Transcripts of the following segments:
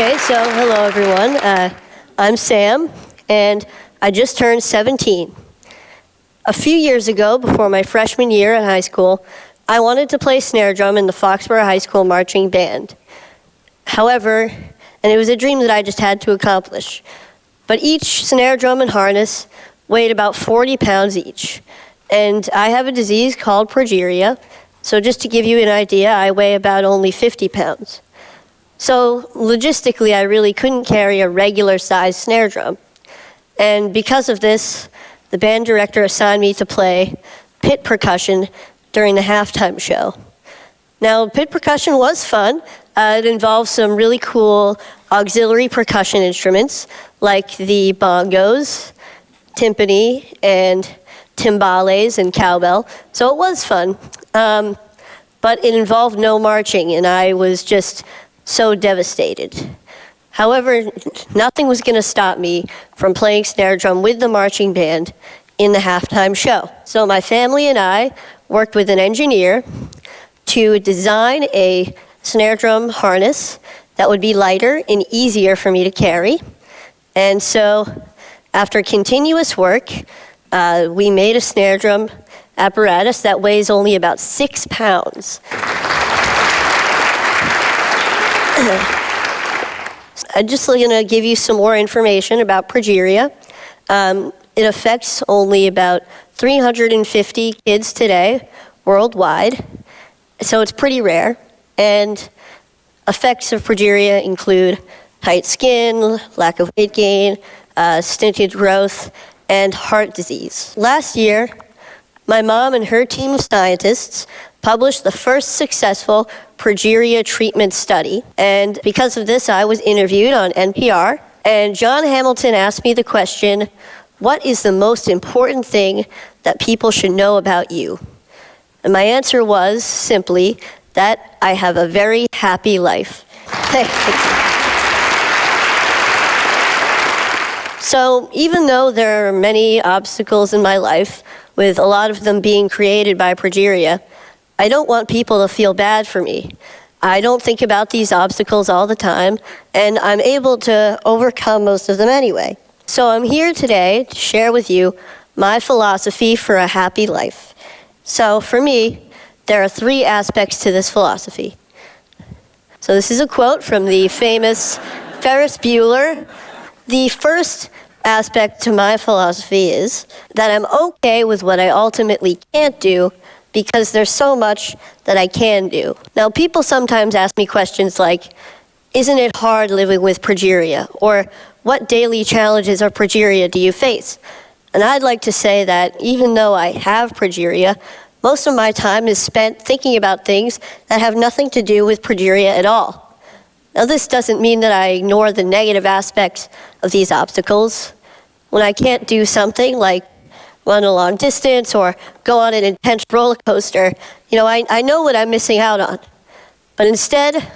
Okay, so hello everyone. I'm Sam, and I just turned 17. A few years ago, before my freshman year in high school, I wanted to play snare drum in the Foxborough High School marching band. However, and it was a dream that I just had to accomplish, but each snare drum and harness weighed about 40 pounds each. And I have a disease called progeria, so just to give you an idea, I weigh about only 50 pounds. So logistically, I really couldn't carry a regular-sized snare drum. And because of this, the band director assigned me to play pit percussion during the halftime show. Now, pit percussion was fun. It involved some really cool auxiliary percussion instruments like the bongos, timpani, and timbales and cowbell. So it was fun. But it involved no marching, and I was just so devastated. However, nothing was going to stop me from playing snare drum with the marching band in the halftime show. So my family and I worked with an engineer to design a snare drum harness that would be lighter and easier for me to carry. And so after continuous work, we made a snare drum apparatus that weighs only about 6 pounds. I'm just going to give you some more information about progeria. It affects only about 350 kids today worldwide, so it's pretty rare. And effects of progeria include tight skin, lack of weight gain, stunted growth, and heart disease. Last year, my mom and her team of scientists published the first successful progeria treatment study. And because of this, I was interviewed on NPR. And John Hamilton asked me the question, what is the most important thing that people should know about you? And my answer was simply that I have a very happy life. So even though there are many obstacles in my life, with a lot of them being created by progeria, I don't want people to feel bad for me. I don't think about these obstacles all the time, and I'm able to overcome most of them anyway. So I'm here today to share with you my philosophy for a happy life. So for me, there are 3 aspects to this philosophy. So this is a quote from the famous Ferris Bueller. The first aspect to my philosophy is that I'm okay with what I ultimately can't do because there's so much that I can do. Now, people sometimes ask me questions like, isn't it hard living with progeria? Or what daily challenges or progeria do you face? And I'd like to say that even though I have progeria, most of my time is spent thinking about things that have nothing to do with progeria at all. Now, this doesn't mean that I ignore the negative aspects of these obstacles. When I can't do something like run a long distance or go on an intense roller coaster, I know what I'm missing out on. But instead,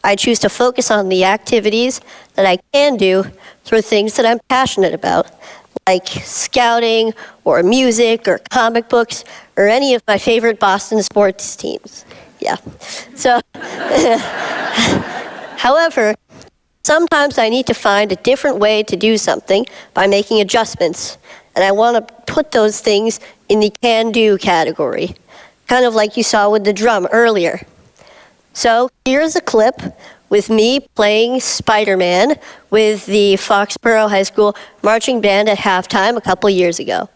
I choose to focus on the activities that I can do through things that I'm passionate about, like scouting or music or comic books or any of my favorite Boston sports teams. Yeah. So, however, sometimes I need to find a different way to do something by making adjustments. And I want to put those things in the can-do category, kind of like you saw with the drum earlier. So here's a clip with me playing Spider-Man with the Foxborough High School marching band at halftime a couple years ago.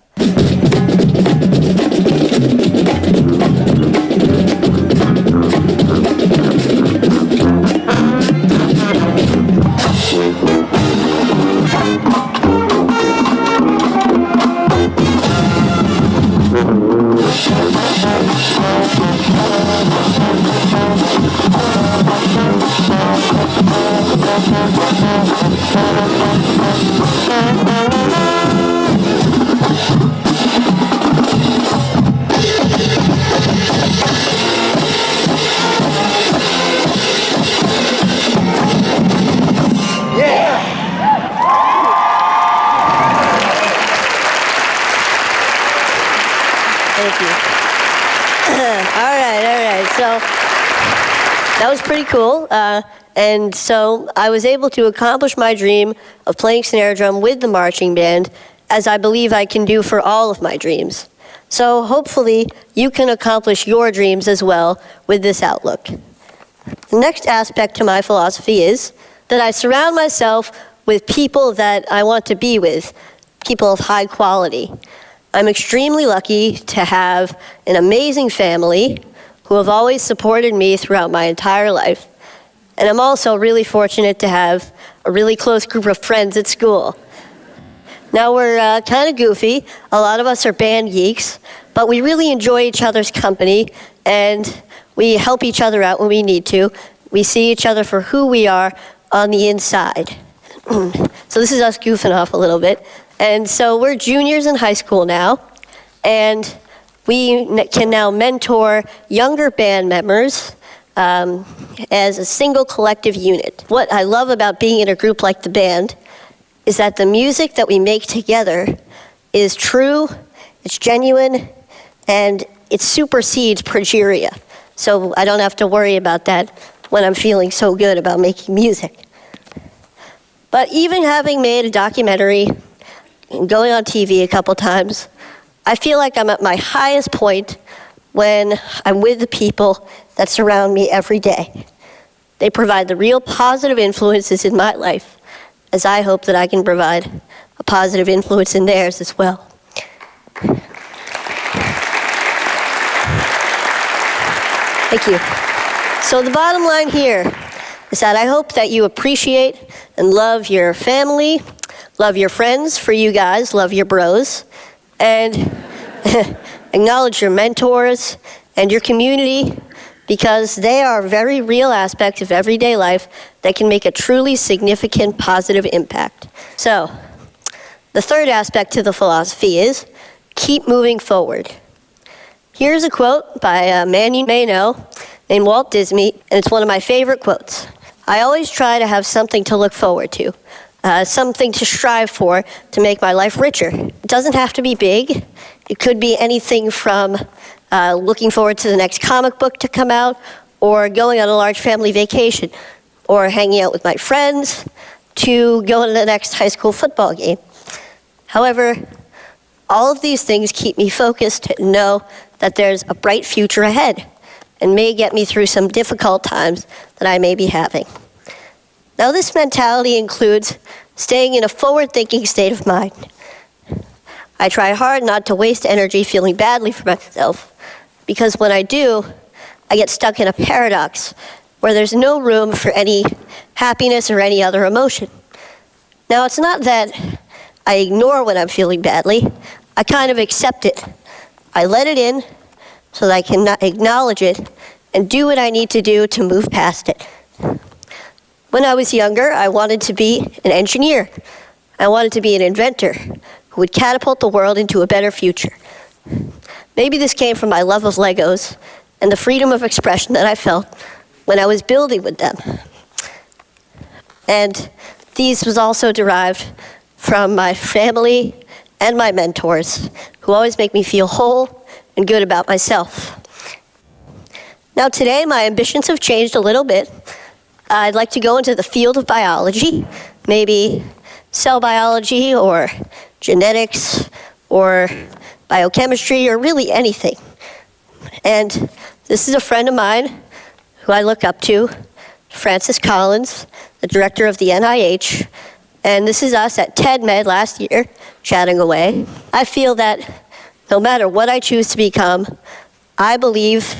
Thank you. All right. So that was pretty cool. And so I was able to accomplish my dream of playing snare drum with the marching band, as I believe I can do for all of my dreams. So hopefully you can accomplish your dreams as well with this outlook. The next aspect to my philosophy is that I surround myself with people that I want to be with, people of high quality. I'm extremely lucky to have an amazing family who have always supported me throughout my entire life. And I'm also really fortunate to have a really close group of friends at school. Now we're kind of goofy. A lot of us are band geeks, but we really enjoy each other's company, and we help each other out when we need to. We see each other for who we are on the inside. So this is us goofing off a little bit. And so we're juniors in high school now, and we can now mentor younger band members as a single collective unit. What I love about being in a group like the band is that the music that we make together is true, it's genuine, and it supersedes progeria. So I don't have to worry about that when I'm feeling so good about making music. But even having made a documentary and going on TV a couple times, I feel like I'm at my highest point when I'm with the people that surround me every day. They provide the real positive influences in my life, as I hope that I can provide a positive influence in theirs as well. Thank you. So the bottom line here is that I hope that you appreciate and love your family, love your friends, for you guys, love your bros, and acknowledge your mentors and your community, because they are very real aspects of everyday life that can make a truly significant positive impact. So, the third aspect to the philosophy is keep moving forward. Here's a quote by a man you may know named Walt Disney, and it's one of my favorite quotes. I always try to have something to look forward to, something to strive for to make my life richer. It doesn't have to be big. It could be anything from looking forward to the next comic book to come out, or going on a large family vacation, or hanging out with my friends, to going to the next high school football game. However, all of these things keep me focused and know that there's a bright future ahead and may get me through some difficult times that I may be having. Now, this mentality includes staying in a forward-thinking state of mind. I try hard not to waste energy feeling badly for myself, because when I do, I get stuck in a paradox where there's no room for any happiness or any other emotion. Now, it's not that I ignore when I'm feeling badly. I kind of accept it. I let it in so that I can acknowledge it and do what I need to do to move past it. When I was younger, I wanted to be an engineer. I wanted to be an inventor who would catapult the world into a better future. Maybe this came from my love of Legos and the freedom of expression that I felt when I was building with them. And these was also derived from my family and my mentors, who always make me feel whole and good about myself. Now today, my ambitions have changed a little bit. I'd like to go into the field of biology, maybe cell biology or genetics or biochemistry or really anything. And this is a friend of mine who I look up to, Francis Collins, the director of the NIH. And this is us at TED Med last year, chatting away. I feel that no matter what I choose to become, I believe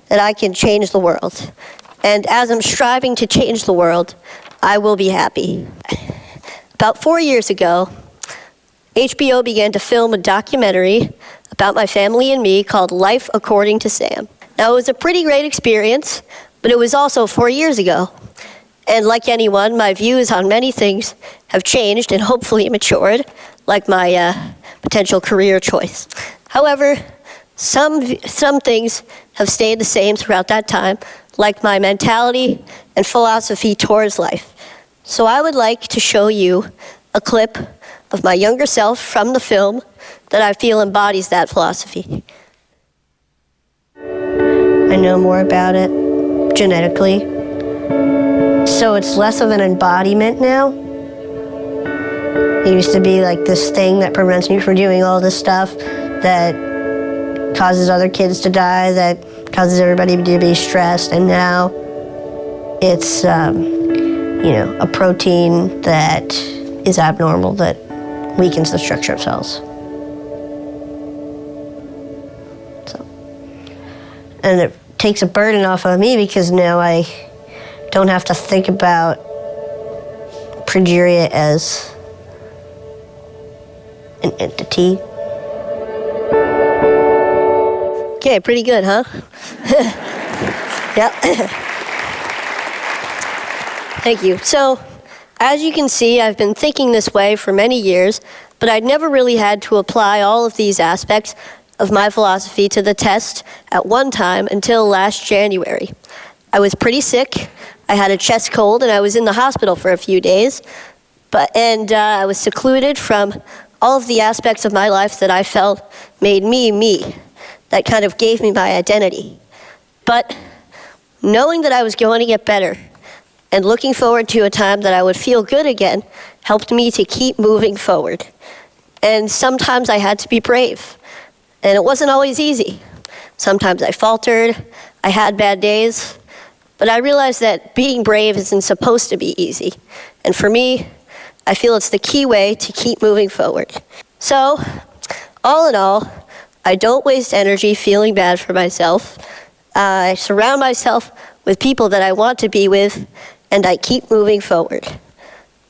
that I can change the world. And as I'm striving to change the world, I will be happy. About 4 years ago, HBO began to film a documentary about my family and me called Life According to Sam. Now, it was a pretty great experience, but it was also 4 years ago. And like anyone, my views on many things have changed and hopefully matured, like my potential career choice. However, some things have stayed the same throughout that time, like my mentality and philosophy towards life. So I would like to show you a clip of my younger self from the film that I feel embodies that philosophy. I know more about it genetically. So it's less of an embodiment now. It used to be like this thing that prevents me from doing all this stuff that causes other kids to die, that causes everybody to be stressed, and now it's, a protein that is abnormal, that weakens the structure of cells. So, and it takes a burden off of me because now I don't have to think about progeria as an entity. Okay, pretty good, huh? Yep. Thank you. So, as you can see, I've been thinking this way for many years, but I'd never really had to apply all of these aspects of my philosophy to the test at one time until last January. I was pretty sick. I had a chest cold, and I was in the hospital for a few days. I was secluded from all of the aspects of my life that I felt made me, me. That kind of gave me my identity. But knowing that I was going to get better and looking forward to a time that I would feel good again helped me to keep moving forward. And sometimes I had to be brave. And it wasn't always easy. Sometimes I faltered, I had bad days, but I realized that being brave isn't supposed to be easy. And for me, I feel it's the key way to keep moving forward. So, all in all, I don't waste energy feeling bad for myself. I surround myself with people that I want to be with, and I keep moving forward.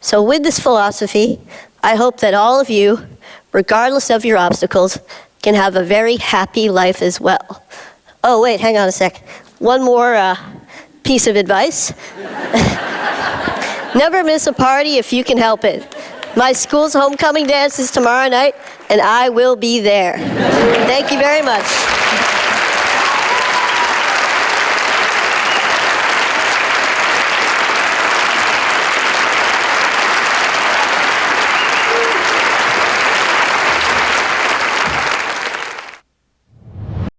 So with this philosophy, I hope that all of you, regardless of your obstacles, can have a very happy life as well. Oh, wait, hang on a sec. One more piece of advice. Never miss a party if you can help it. My school's homecoming dance is tomorrow night, and I will be there. Thank you very much.